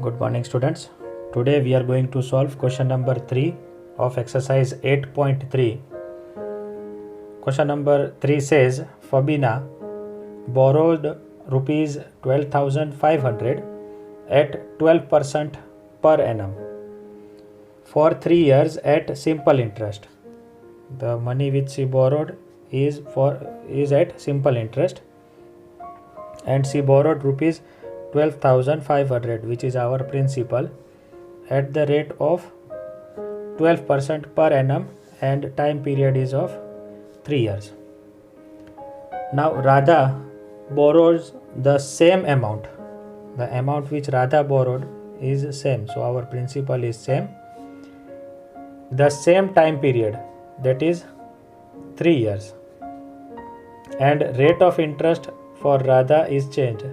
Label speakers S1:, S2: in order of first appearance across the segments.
S1: Good morning, students. Today we are going to solve question number 3 of exercise 8.3. Question number 3 says Fabina borrowed rupees 12,500 at 12% per annum for 3 years at simple interest. The money which she borrowed is at simple interest, and she borrowed rupees 12,500, which is our principal, at the rate of 12% per annum, and time period is of 3 years. Now Radha borrows the same amount. The amount which Radha borrowed is same, so our principal is same. The same time period, that is 3 years, and rate of interest for Radha is changed.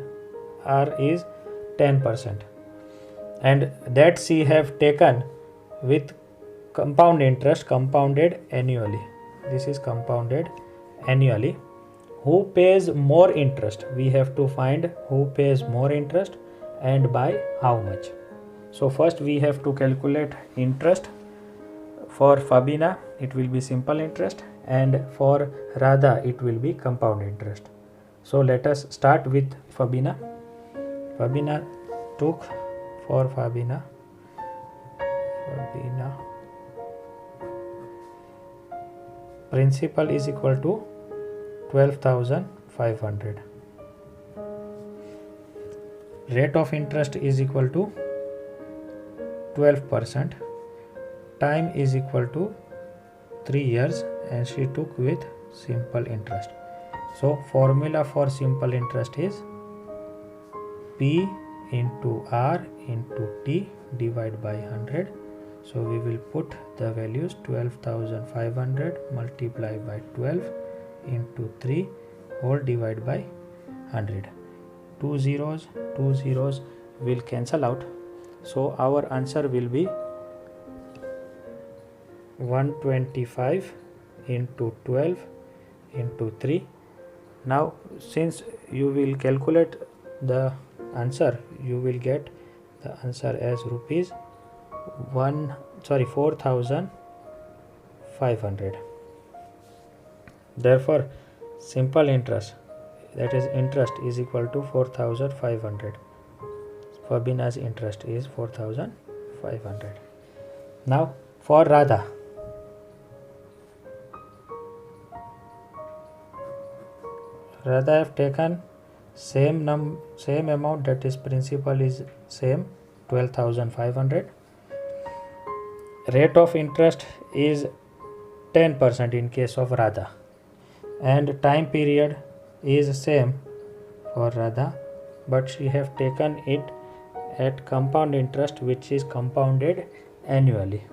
S1: R is 10%, and that she have taken with compound interest, compounded annually. This is compounded annually. Who pays more interest? We have to find who pays more interest and by how much. So first we have to calculate interest. For Fabina it will be simple interest, and for Radha it will be compound interest. So let us start with Fabina. Fabina took for Fabina principal is equal to 12,500. Rate of interest is equal to 12%. Time is equal to 3 years, and she took with simple interest. So formula for simple interest is P into R into T divided by 100. So we will put the values 12,500 multiplied by 12 into 3 whole divided by 100. Two zeros will cancel out. So our answer will be 125 into 12 into 3. Now since you will calculate the answer, you will get the answer as rupees 4,500. Therefore simple interest, that is interest, is equal to 4,500. Fabina's interest is 4,500. Now for Radha, have taken same amount, that is principal is same 12,500. Rate of interest is 10% in case of Radha, and time period is same for Radha, but she have taken it at compound interest, which is compounded annually.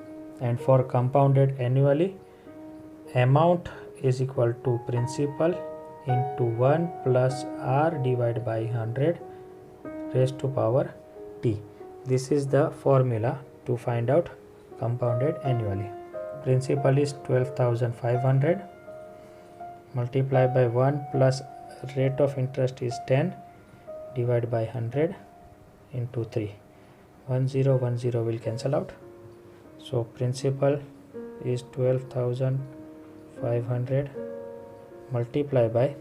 S1: And for compounded annually, amount is equal to principal into 1 plus R divided by 100 raised to power T. This is the formula to find out compounded annually. Principal is 12,500 multiplied by 1 plus rate of interest is 10 divided by 100 into 3. 10 will cancel out. So principal is 12,500 multiply by,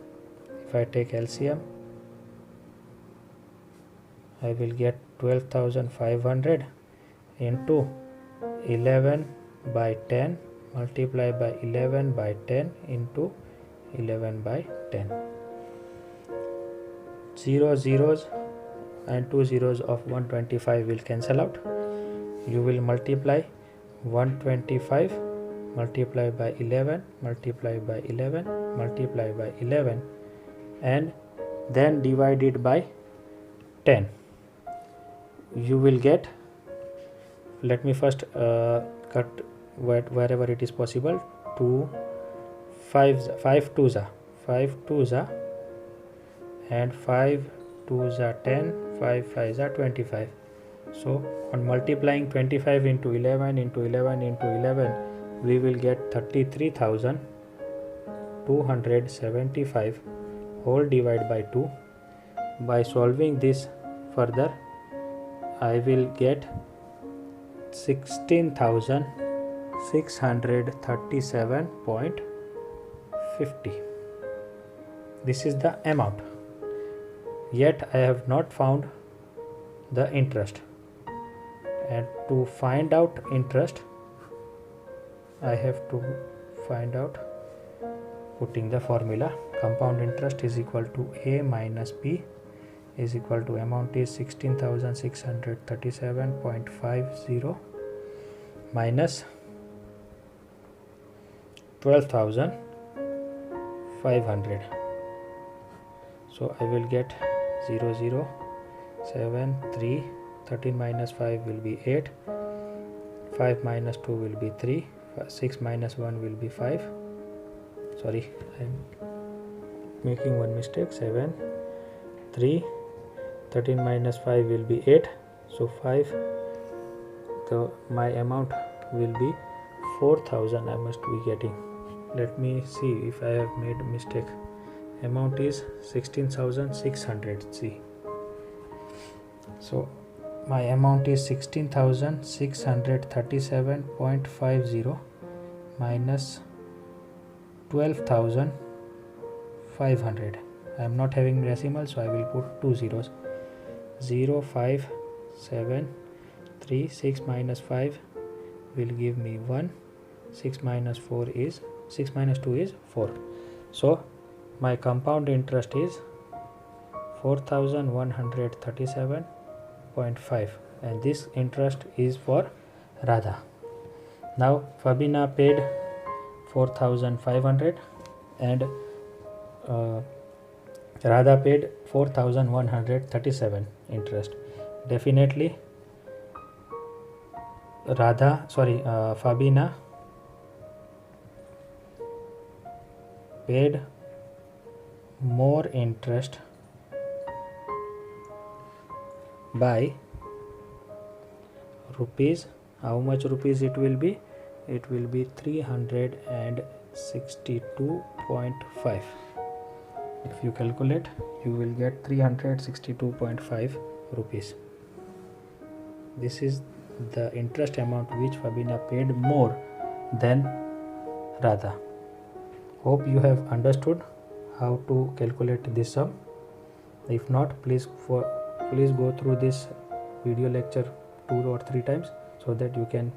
S1: if I take LCM, I will get 12,500 into 11 by 10 multiply by 11 by 10 into 11 by 10. 0 zeros and 2 zeros of 125 will cancel out. You will multiply 125 multiply by 11 multiply by 11 multiply by 11 and then divide it by 10. You will get, let me first cut wherever it is possible, 2 5 twos are and 5 twos are 10, 5 5s are 25. So on multiplying 25 into 11 into 11 into 11, we will get 33,275 whole divided by 2. By solving this further, I will get 16,637.50. This is the amount. Yet I have not found the interest. And to find out interest, I have to find out putting the formula. Compound interest is equal to A minus B is equal to amount is 16,637.50 minus 12,500. So I will get 0, 0, 7, 3, 13 minus 5 will be 8, 5 minus 2 will be 3, 6 minus 1 will be 5. Sorry, I am making one mistake. 7, 3, 13 minus 5 will be 8. So 5, so my amount will be 4,000 I must be getting. Let me see if I have made a mistake. Amount is 16,600. See, so my amount is 16,637.50 minus 12,500. I am not having decimal, so I will put 2 zeros. 0, 5, 7, 3, 6 minus 5 will give me 1. 6 minus 4 is 6 minus 2 is 4. So my compound interest is 4,137.5, and this interest is for Radha. Now Fabina paid 4,500 and Radha paid 4,137 interest. Definitely Fabina paid more interest by rupees. How much rupees it will be? It will be 362.5. If you calculate, you will get 362.5 rupees. This is the interest amount which Fabina paid more than Radha. Hope you have understood how to calculate this sum. If not, please go through this video lecture 2 or 3 times so that you can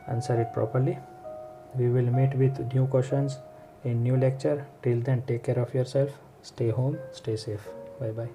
S1: answer it properly. We will meet with new questions in new lecture. Till then, take care of yourself. Stay home, stay safe. Bye bye.